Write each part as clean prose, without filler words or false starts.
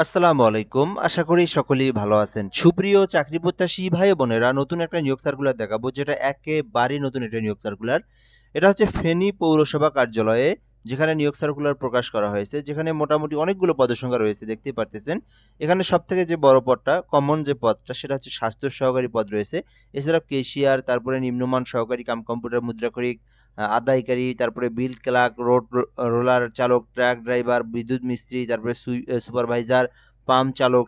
আসসালামু আলাইকুম। আশা করি সকলেই ভালো আছেন। সুপ্রিয় চাকরি প্রত্যাশী ভাই বোনেরা, নতুন একটা নিয়োগ সার্কুলার দেখাবো, যেটা একেবারেই নতুন একটা নিয়োগ সার্কুলার। এটা হচ্ছে ফেনী পৌরসভা কার্যালয়ে, যেখানে নিয়োগ সার্কুলার প্রকাশ করা হয়েছে, যেখানে মোটামুটি অনেকগুলো পদের সংখ্যা রয়েছে, দেখতেই পারতেছেন। এখানে সবথেকে যে বড় পদটা, কমন যে পদটা, সেটা হচ্ছে স্বাস্থ্য সহকারী পদ রয়েছে। এছাড়াও কেশিয়ার, তারপরে নিম্নমান সহকারী কাম কম্পিউটার মুদ্রাক্ষরিক, আদায়কারী, তারপরে বিল ক্লার্ক, রোলার চালক, ট্রাক ড্রাইভার, বিদ্যুৎ মিস্ত্রি, তারপরে সুপারভাইজার, পাম্প চালক,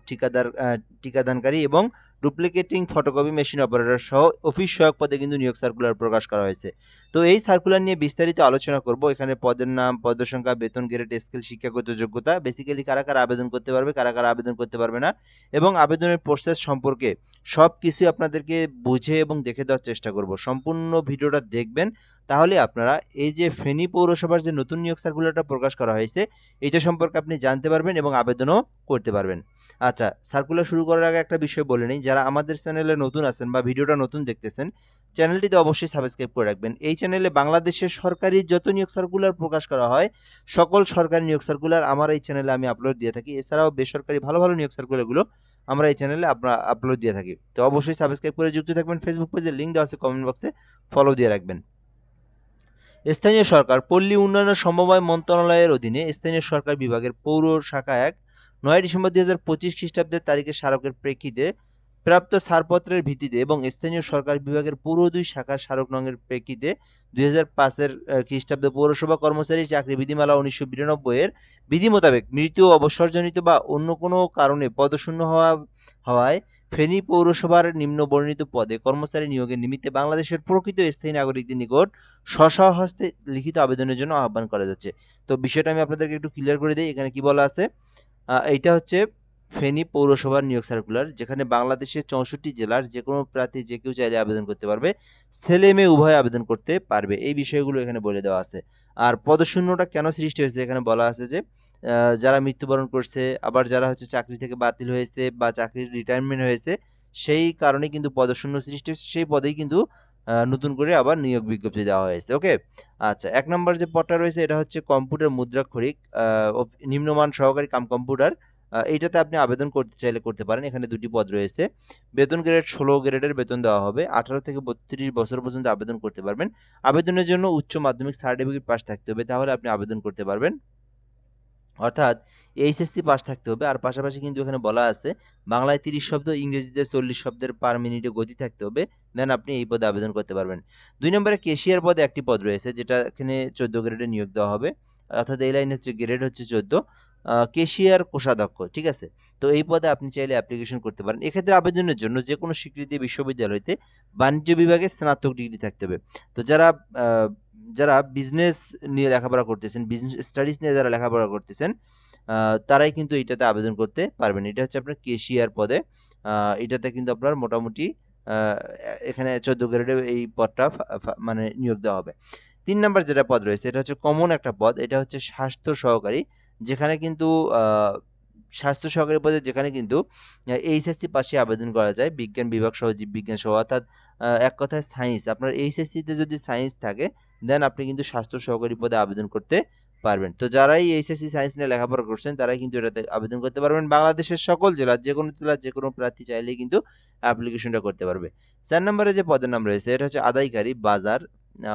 টিকাদানকারী এবং ডুপ্লিকেটিং ফটোকপি মেশিন অপারেটর সহ অফিস সহায়ক পদে কিন্তু নিয়োগ সার্কুলার প্রকাশ করা হয়েছে। তো এই সার্কুলার নিয়ে বিস্তারিত আলোচনা করব। এখানে পদের নাম, পদের সংখ্যা, বেতন, গ্রেড, স্কেল, শিক্ষাগত যোগ্যতা, বেসিক্যালি কারা কারা আবেদন করতে পারবে, কারা কারা আবেদন করতে পারবে না, এবং আবেদনের প্রসেস সম্পর্কে সব কিছু আপনাদেরকে বুঝে এবং দেখে দেওয়ার চেষ্টা করব। সম্পূর্ণ ভিডিওটা দেখবেন, তাহলে আপনারা এই যে ফেনী পৌরসভার যে নতুন নিয়োগ সার্কুলারটা প্রকাশ করা হয়েছে, এটা সম্পর্কে আপনি জানতে পারবেন এবং আবেদনও করতে পারবেন। আচ্ছা, সার্কুলার শুরু করার আগে একটা বিষয় বলে নিই, যারা আমাদের চ্যানেলে নতুন আছেন বা ভিডিওটা নতুন দেখতেছেন, চ্যানেলটিতে অবশ্যই সাবস্ক্রাইব করে রাখবেন। এই চ্যানেলে বাংলাদেশের সরকারি যত নিয়োগ সার্কুলার প্রকাশ করা হয়, সকল সরকারি নিয়োগ সার্কুলার আমার এই চ্যানেলে আমি আপলোড দিয়ে থাকি। এছাড়াও বেসরকারি ভালো ভালো নিয়োগ সার্কুলারগুলো আমরা এই চ্যানেলে আপলোড দিয়ে থাকি। তো অবশ্যই সাবস্ক্রাইব করে যুক্ত থাকবেন। ফেসবুক পেজের লিঙ্ক দেওয়া আছে কমেন্ট বক্সে, ফলো দিয়ে রাখবেন। স্থানীয় সরকার পল্লী উন্নয়ন ও সমবায় মন্ত্রণালয়ের অধীনে স্থানীয় সরকার বিভাগের পৌর শাখা 9 ডিসেম্বর 2025 খ্রিস্টাব্দের তারিখে স্মারকের প্রেক্ষিতে প্রাপ্ত ছাড়পত্রের ভিত্তিতে এবং স্থানীয় সরকার বিভাগের পৌর 2 শাখার স্মারক নঙের প্রেক্ষিতে 2005 খ্রিস্টাব্দে পৌরসভা কর্মচারী চাকরি বিধিমালা 1992 এর বিধি মোতাবেক মৃত্যু, অবসরজনিত বা অন্য কোনো কারণে পদশূন্য হওয়ায় ফেনী পৌরসভার নিম্ন বর্ণিত পদে কর্মচারী নিয়োগের নিমিত্তে বাংলাদেশের প্রকৃত স্থায়ী নাগরিকদের নিকট স্বহস্তে লিখিত আবেদনের জন্য আহ্বান করা যাচ্ছে। তো বিষয়টা আমি আপনাদেরকে একটু ক্লিয়ার করে দিই। এখানে কি বলা আছে, এইটা হচ্ছে ফেনী পৌরসভার নিয়োগ সার্কুলার, যেখানে বাংলাদেশের 64 জেলার যে কোনো প্রার্থী যে কেউ চাইলে আবেদন করতে পারবে, ছেলে মেয়ে উভয় আবেদন করতে পারবে। এই বিষয়গুলো এখানে বলে দেওয়া আছে। আর পদশূন্যটা কেন সৃষ্টি হয়েছে, এখানে বলা আছে যে যারা মৃত্যুবরণ করছে, আবার যারা হচ্ছে চাকরি থেকে বাতিল হয়েছে বা চাকরির রিটায়ারমেন্ট হয়েছে, সেই কারণে কিন্তু পদশূন্য সৃষ্টি হয়েছে। সেই পদেই কিন্তু নতুন করে আবার নিয়োগ বিজ্ঞপ্তি দেওয়া হয়েছে। ওকে, আচ্ছা, 1 নম্বর যে পদটা রয়েছে, এটা হচ্ছে কম্পিউটার মুদ্রাক্ষরিক, নিম্নমান সহকারী কাম কম্পিউটার। এইটাতে আপনি আবেদন করতে চাইলে করতে পারেন। এখানে 2টি পদ রয়েছে। বেতন গ্রেড 16 গ্রেডের বেতন দেওয়া হবে। 18 থেকে 32 বছর পর্যন্ত আবেদন করতে পারবেন। আবেদনের জন্য উচ্চ মাধ্যমিক সার্টিফিকেট পাস থাকতে হবে, তাহলে আপনি আবেদন করতে পারবেন। অর্থাৎ এইচএসসি পাস থাকতে হবে। আর পাশাপাশি কিন্তু এখানে বলা আছে বাংলায় 30 শব্দ, ইংরেজিতে 40 শব্দের পার মিনিটে গতি থাকতে হবে। দেন আপনি এই পদে আবেদন করতে পারবেন। 2 নম্বরে কেশিয়ার পদে একটি পদ রয়েছে, যেটা এখানে 14 গ্রেডে নিয়োগ দেওয়া হবে। অর্থাৎ এই লাইন হচ্ছে গ্রেড হচ্ছে 14। কেশিয়ার কোষাধ্যক্ষ, ঠিক আছে? তো এই পদে আপনি চাইলে অ্যাপ্লিকেশন করতে পারেন। এক্ষেত্রে আবেদনের জন্য যেকোনো স্বীকৃত বিশ্ববিদ্যালয় হইতে বাণিজ্য বিভাগে স্নাতক ডিগ্রি থাকতে হবে। তো আ যারা বিজনেস নিয়ে লেখাপড়া করতেছেন, বিজনেস স্টাডিজ নিয়ে যারা লেখাপড়া করতেছেন, তারাই কিন্তু এটাতে আবেদন করতে পারবেন। এটা হচ্ছে আপনার কেশিয়ার পদে। এটাতে কিন্তু আপনার মোটামুটি আ এখানে 14 গ্রেডে এই পদটা মানে নিয়োগ দেওয়া হবে। 3 নাম্বার যেটা পদ রয়েছে, এটা হচ্ছে কমন একটা পদ। এটা হচ্ছে স্বাস্থ্য সহকারী, যেখানে কিন্তু আ স্বাস্থ্য সহকারী পদে যেখানে কিন্তু এইচএসসি পাশে আবেদন করা যায়, বিজ্ঞান বিভাগ সহ জীববিজ্ঞান সহ, অর্থাৎ এক কথায় সায়েন্স। আপনার এইচএসসিতে যদি সায়েন্স থাকে, দেন আপনি কিন্তু স্বাস্থ্য সহকারী পদে আবেদন করতে পারবেন। তো যারাই এইচএসসি সায়েন্স নিয়ে লেখাপড়া করছেন, তারাই কিন্তু এটাতে আবেদন করতে পারবেন। বাংলাদেশের সকল জেলার যেকোনো প্রার্থী চাইলেই কিন্তু অ্যাপ্লিকেশনটা করতে পারবে। 4 নম্বরে যে পদের নাম রয়েছে, এটা হচ্ছে আদায়কারী বাজার,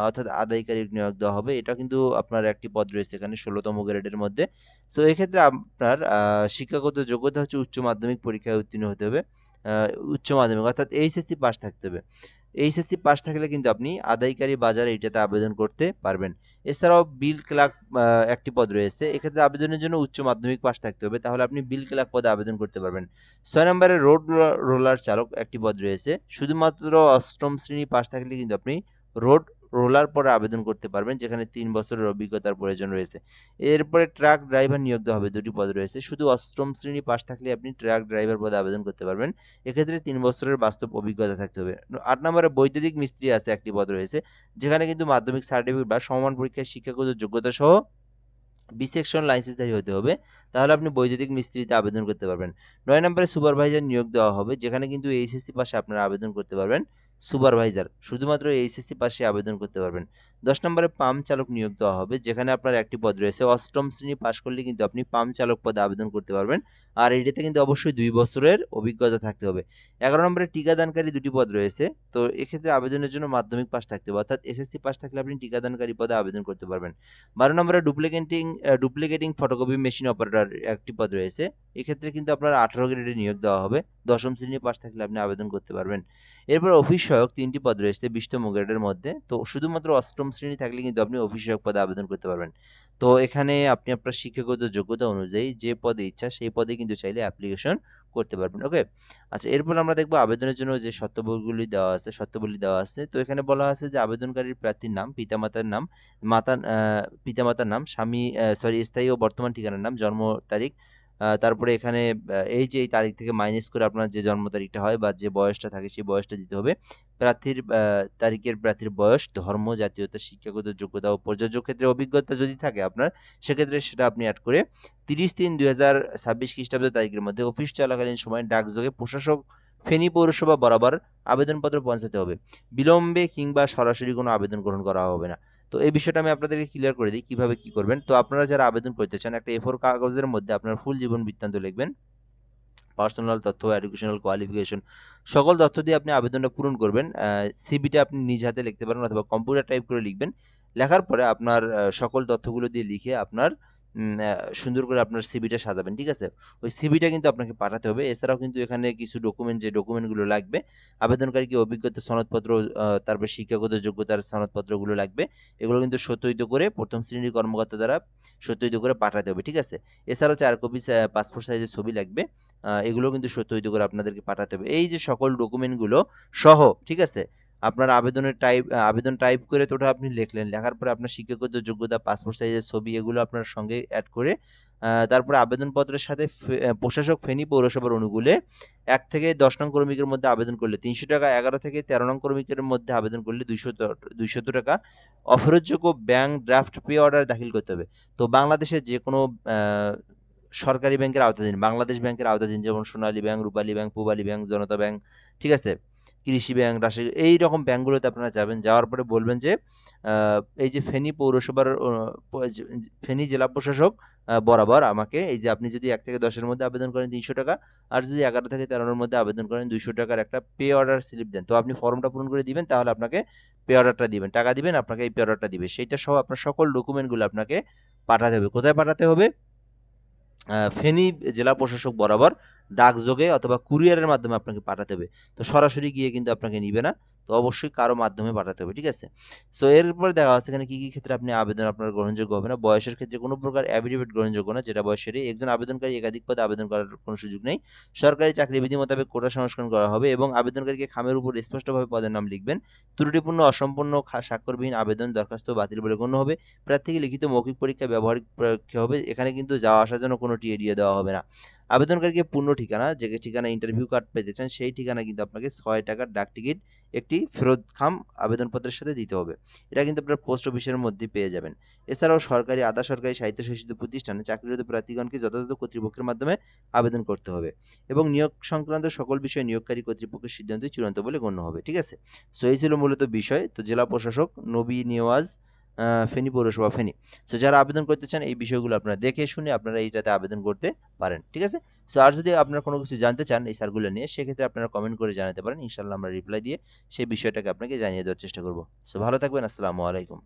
অর্থাৎ আদায়কারী নিয়োগ দেওয়া হবে। এটা কিন্তু আপনার একটি পদ রয়েছে এখানে 16তম গ্রেডের মধ্যে। সো এক্ষেত্রে আপনার শিক্ষাগত যোগ্যতা হচ্ছে উচ্চ মাধ্যমিক পরীক্ষায় উত্তীর্ণ হতে হবে। আ উচ্চ মাধ্যমিক অর্থাৎ এইচএসসি পাস থাকতে হবে। এইচএসসি পাস থাকলে কিন্তু আপনি আদায়কারী বাজারে এটাতে আবেদন করতে পারবেন। এছাড়াও বিল ক্লার্ক একটি পদ রয়েছে। এক্ষেত্রে আবেদনের জন্য উচ্চ মাধ্যমিক পাস থাকতে হবে। তাহলে আপনি বিল ক্লার্ক পদে আবেদন করতে পারবেন। 6 নম্বরে রোলার চালক একটি পদ রয়েছে। শুধুমাত্র 8ম শ্রেণী পাস থাকলে কিন্তু আপনি রোড রোলার পদে আবেদন করতে পারবেন, যেখানে 3 বছরের অভিজ্ঞতার প্রয়োজন রয়েছে। এরপরে ট্রাক ড্রাইভার নিয়োগ দেওয়া হবে, 2টি পদ রয়েছে। শুধু 8ম শ্রেণী পাস থাকলে আপনি ট্রাক ড্রাইভার পদে আবেদন করতে পারবেন। এক্ষেত্রে 3 বছরের বাস্তব অভিজ্ঞতা থাকতে হবে। 8 নম্বরে বৈদ্যুতিক মিস্ত্রি আছে একটি পদ রয়েছে, যেখানে কিন্তু মাধ্যমিক সার্টিফিকেট বা সমমান পরীক্ষায় শিক্ষাগত যোগ্যতা সহ বি সেকশন লাইসেন্সধারী হতে হবে। তাহলে আপনি বৈদ্যুতিক মিস্ত্রিতে আবেদন করতে পারবেন। 9 নম্বরে সুপারভাইজার নিয়োগ দেওয়া হবে, যেখানে কিন্তু এইচএসসি পাশে আপনারা আবেদন করতে পারবেন। সুপারভাইজার শুধুমাত্র এইচএসসি পাশে আবেদন করতে পারবেন। 10 নম্বরে পাম্প চালক নিয়োগ দেওয়া হবে, যেখানে আপনার একটি পদ রয়েছে। অষ্টম শ্রেণী পাশ করলে কিন্তু আপনি পাম্প চালক পদে আবেদন করতে পারবেন। আর এটাতে কিন্তু অবশ্যই 2 বছরের অভিজ্ঞতা থাকতে হবে। 11 নম্বরে টিকাদানকারী 2টি পদ রয়েছে। তো এক্ষেত্রে আবেদনের জন্য মাধ্যমিক পাস থাকতে হবে, অর্থাৎ এসএসসি পাস থাকলে আপনি টিকাদানকারী পদে আবেদন করতে পারবেন। 12 নম্বরে ডুপ্লিকেটিং ফটোকপি মেশিন অপারেটর একটি পদ রয়েছে। এক্ষেত্রে কিন্তু আপনার 18 গ্রেডে নিয়োগ দেওয়া হবে। 10ম শ্রেণী পাস থাকলে আপনি আবেদন করতে পারবেন। এরপর অফিস সহায়ক 3টি পদ রয়েছে 20তম গ্রেডের মধ্যে। তো শুধুমাত্র 8ম শ্রেণী থাকলে কিন্তু আপনি অফিস সহায়ক পদে আবেদন করতে পারবেন। তো এখানে আপনি আপনার শিক্ষাগত যোগ্যতা অনুযায়ী যে পদে ইচ্ছা সেই পদে কিন্তু চাইলে অ্যাপ্লিকেশন করতে পারবেন। ওকে? আচ্ছা, এরপর আমরা দেখব আবেদনের জন্য যে শর্তাবলী দেওয়া আছে। তো এখানে বলা আছে যে আবেদনকারীর প্রার্থীর নাম, পিতামাতার নাম, পিতামাতার নাম, স্থায়ী ও বর্তমান ঠিকানার নাম, জন্ম তারিখ, তারপরে এখানে এই তারিখ থেকে মাইনাস করে আপনার যে জন্ম তারিখটা হয় বা যে বয়সটা থাকে সেই বয়সটা দিতে হবে। প্রার্থীর বয়স, ধর্ম, জাতীয়তা, শিক্ষাগত যোগ্যতা ও প্রযোজ্য ক্ষেত্রে অভিজ্ঞতা যদি থাকে আপনার, সেক্ষেত্রে সেটা আপনি এড করে 30/3/2026 খ্রিস্টাব্দ তারিখের মধ্যে অফিস চলাকালীন সময়ে ডাকযোগে প্রশাসক ফেনী পৌরসভা বরাবর আবেদনপত্র পৌঁছাতে হবে। বিলম্বে কিংবা সরাসরি কোনো আবেদন গ্রহণ করা হবে না। তো এই বিষয়টা আমি আপনাদেরকে ক্লিয়ার করে দিই কিভাবে কি করবেন। তো আপনারা যারা আবেদন করতে চান, একটা A4 কাগজের মধ্যে আপনার ফুল জীবন বৃত্তান্ত লিখবেন, পার্সোনাল তথ্য, এডুকেশনাল কোয়ালিফিকেশন, সকল তথ্য দিয়ে আপনি আবেদনটা পূরণ করবেন। সিভিটা আপনি নিজ হাতে লিখতে পারেন অথবা কম্পিউটার টাইপ করে লিখবেন। লেখার পরে আপনার সকল তথ্যগুলো দিয়ে লিখে আপনার সুন্দর করে আপনার সিভিটা সাজাবেন, ঠিক আছে? ওই সিভিটা কিন্তু আপনাকে পাঠাতে হবে। এছাড়াও কিন্তু এখানে কিছু যে ডকুমেন্টগুলো লাগবে, আবেদনকারীকে অভিজ্ঞতা সনদপত্র, তারপর শিক্ষাগত যোগ্যতার সনদপত্রগুলো লাগবে। এগুলো কিন্তু সত্যায়িত করে ১ম শ্রেণীর কর্মকর্তা দ্বারা সত্যায়িত করে পাঠাতে হবে, ঠিক আছে? এছাড়াও 4 কপি পাসপোর্ট সাইজের ছবি লাগবে। এগুলো কিন্তু সত্যায়িত করে আপনাদেরকে পাঠাতে হবে। এই যে সকল ডকুমেন্টগুলো সহ, ঠিক আছে? আপনার আবেদন টাইপ করে তো ওটা আপনি লিখলেন। লেখার পরে আপনার শিক্ষাগত যোগ্যতা, পাসপোর্ট সাইজের ছবি এগুলো আপনার সঙ্গে এড করে তারপরে আবেদনপত্রের সাথে প্রশাসক ফেনী পৌরসভার অনুকূলে ১ থেকে ১০ নং কর্মীকের মধ্যে আবেদন করলে ৳৩০০, ১১ থেকে ১৩ নং কর্মীকের মধ্যে আবেদন করলে ৳২০০ অফেরতযোগ্য ব্যাংক ড্রাফট পে অর্ডার দাখিল করতে হবে। তো বাংলাদেশের যেকোনো আ সরকারি ব্যাংকের আওতাধীন, বাংলাদেশ ব্যাংকের আওতাধীন, যেমন সোনালী ব্যাংক, রূপালী ব্যাংক, পূবালী ব্যাংক, জনতা ব্যাংক, ঠিক আছে? কৃষি ব্যাংক, রাষ্ট্রীয় এইরকম ব্যাংকগুলোতে আপনারা যাবেন। যাওয়ার পরে বলবেন যে আ এই যে ফেনী পৌরসভার অ প যে ফেনী জেলা প্রশাসক বরাবর আমাকে এই যে আপনি যদি ১ থেকে ১০ এর মধ্যে আবেদন করেন ৳৩০০, আর যদি ১১ থেকে ১৩ এর মধ্যে আবেদন করেন ৳২০০ একটা পে অর্ডার স্লিপ দেন। তো আপনি ফর্মটা পূরণ করে দিবেন, তাহলে আপনাকে পে অর্ডারটা দিবেন। টাকা দিবেন, আপনাকে এই পে অর্ডারটা দিবে। সেইটা সহ আপনার সকল ডকুমেন্টগুলো আপনাকে পাঠাতে হবে। কোথায় পাঠাতে হবে? ফেনী জেলা প্রশাসক বরাবর ডাকযোগে অথবা কুরিয়ারের মাধ্যমে আপনাকে পাঠাতে হবে। তো সরাসরি গিয়ে কিন্তু আপনাকে নিবে না। তো অবশ্যই কারো মাধ্যমে পাঠাতে হবে। ঠিক আছে? সো এরপরে দেখা যাচ্ছে এখানে কি ক্ষেত্রে আপনি আবেদন আপনার গ্রহণযোগ্য হবে না। বয়সের ক্ষেত্রে কোনো প্রকার এফিডেভিট গ্রহণযোগ্য না, যেটা বয়সেরই। একজন আবেদনকারী একাধিক পদে আবেদন করার কোনো সুযোগ নেই। সরকারি চাকরি বিধি মোতাবেক কোটা সংস্করণ করা হবে এবং আবেদনকারীকে খামের উপর স্পষ্টভাবে পদের নাম লিখবেন। ত্রুটিপূর্ণ, অসম্পূর্ণ, স্বাক্ষরবিহীন আবেদন দরখাস্ত বাতিল বলে গণ্য হবে। প্রার্থীকে লিখিত মৌখিক পরীক্ষায় ব্যবহারিক পরীক্ষা হবে। এখানে কিন্তু যাওয়া আসার জন্য কোনো টিএ দিয়ে দেওয়া হবে না। আবেদনকারীকে পূর্ণ ঠিকানা, যে ঠিকানা ইন্টারভিউ কার্ড পেতে চান সেই ঠিকানা কিন্তু আপনাকে ৳৬ ডাক টিকিট একটি ফেরত আবেদনপত্রের সাথে দিতে হবে। এটা কিন্তু আপনার পোস্ট অফিসের মধ্যেই পেয়ে যাবেন। এছাড়াও সরকারি, আধা সরকারি, স্বায়ত্তশাসিত প্রতিষ্ঠানে চাকরিরত প্রার্থীগণকে যথাযথ কর্তৃপক্ষের মাধ্যমে আবেদন করতে হবে এবং নিয়োগ সংক্রান্ত সকল বিষয় নিয়োগকারী কর্তৃপক্ষের সিদ্ধান্তই চূড়ান্ত বলে গণ্য হবে। ঠিক আছে? সো এই ছিল মূলত বিষয়। তো জেলা প্রশাসক নবী নেওয়াজ, ফেনী পৌরসভা, ফেনী। সো যারা আবেদন করতে চান এই বিষয়গুলো আপনারা দেখে শুনে আপনারা এইটাতে আবেদন করতে পারেন। ঠিক আছে? সো আর যদি আপনারা কোনো কিছু জানতে চান এই স্যারগুলো নিয়ে, সেক্ষেত্রে আপনারা কমেন্ট করে জানাতে পারেন। ইনশাআল্লাহ আমরা রিপ্লাই দিয়ে সেই বিষয়টাকে আপনাকে জানিয়ে দেওয়ার চেষ্টা করব। সো ভালো থাকবেন। আসসালামু আলাইকুম।